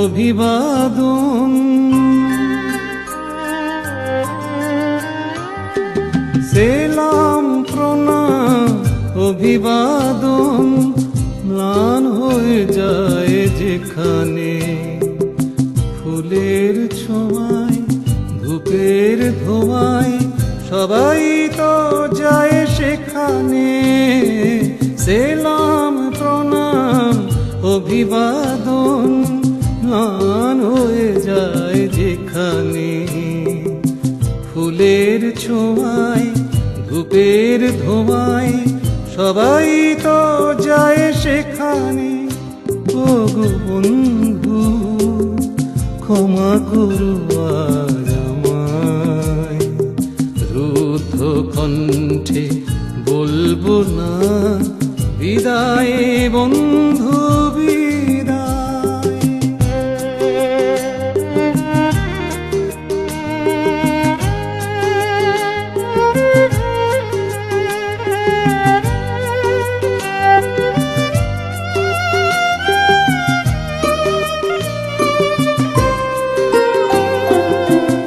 অভিবাদন। সেলাম প্রণাম অভিবাদন, ম্লান হয়ে যায় যেখানে ফুলের ছোঁয়ায় ধূপের ধোঁয়ায়, সবাই তো যায় সেখানে। সেলাম প্রণাম অভিবাদন, ম্লান হয়ে যায় যেখানে ফুলের ছোঁয়ায় ধূপের ধোঁয়ায়, সবাই তো যায় সেখানে। ও গো বন্ধু ক্ষমা করো আজ আমায়, রুদ্ধ কণ্ঠে বলবো না বিদায় বন্ধু বিদায়।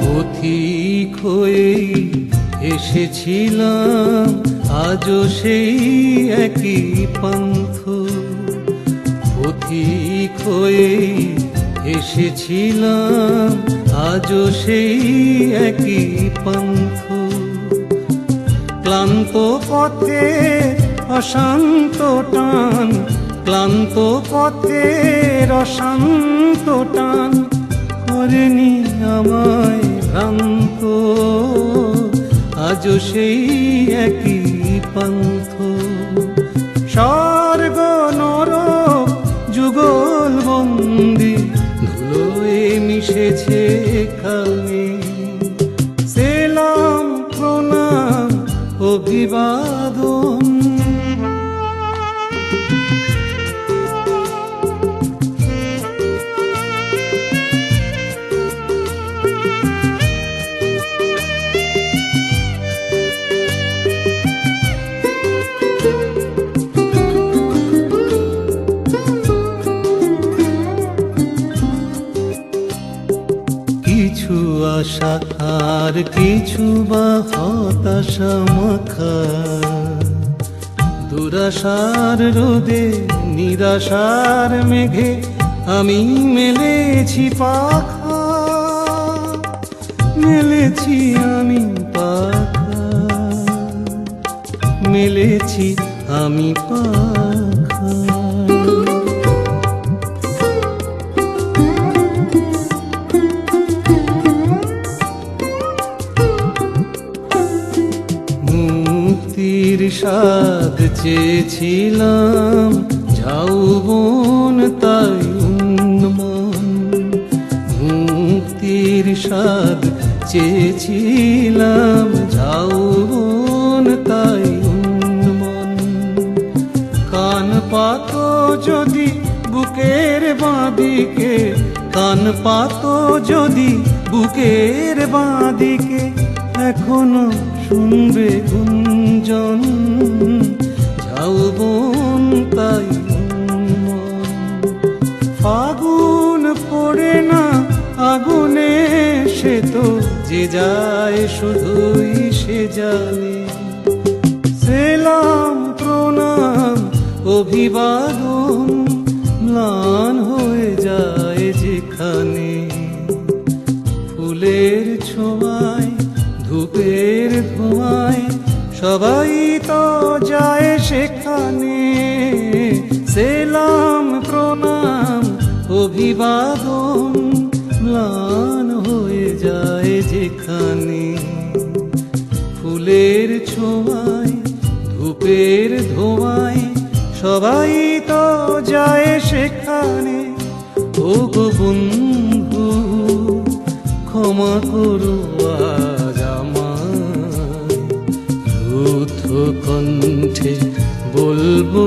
পথিক হয়েই এসেছিলাম, আজও সেই একই পান্থ। পথিক হয়েই এসেছিলাম, আজও সেই একই পান্থ। ক্লান্ত পথে অশান্ত টান, ক্লান্ত পথের অশান্ত টান করেনি আমায় ভ্রান্ত। আজও সেই একই পান্থ। স্বর্গ নরক যুগল বন্দি ধুলোয় মিশেছে এখানে। সেলাম প্রণাম অভিবাদন। কিছু আশা আর কিছু বা হতাশা মাখা, দুরাশার রোদে নিরাশার মেঘে আমি মেলেছি পাখা। মেলেছি আমি পাখা, মেলেছি আমি পাখা। মুক্তির স্বাদ চেয়েছিলাম, ঝাউবন তাই উন্মন। মুক্তির স্বাদ চেয়েছিলাম, ঝাউবন তাই উন্মন। কান পাতো যদি বুকের বাঁদিকে, কান পাতো যদি বুকের বাঁদিকে, এখনো শুনবে গুঞ্জন। ঝাউবন তাই উন্মন। ফাগুন পড়ে না আগুনে, সে তো যে যায় শুধুই সে জানে। সেলাম প্রণাম অভিবাদন, ম্লান হয়ে যায় যেখানে ফুলের ছোঁয়ায় ধূপের ধোঁয়ায়, সবাই তো যায় সেখানে। সেলাম প্রণাম অভিবাদন, ম্লান হয়ে যায় যেখানে ফুলের ছোঁয়ায় ধূপের ধোঁয়ায়, সবাই তো যায় সেখানে। ও গো বন্ধু ক্ষমা করো আজ আমায়, রুদ্ধ কণ্ঠে বলবো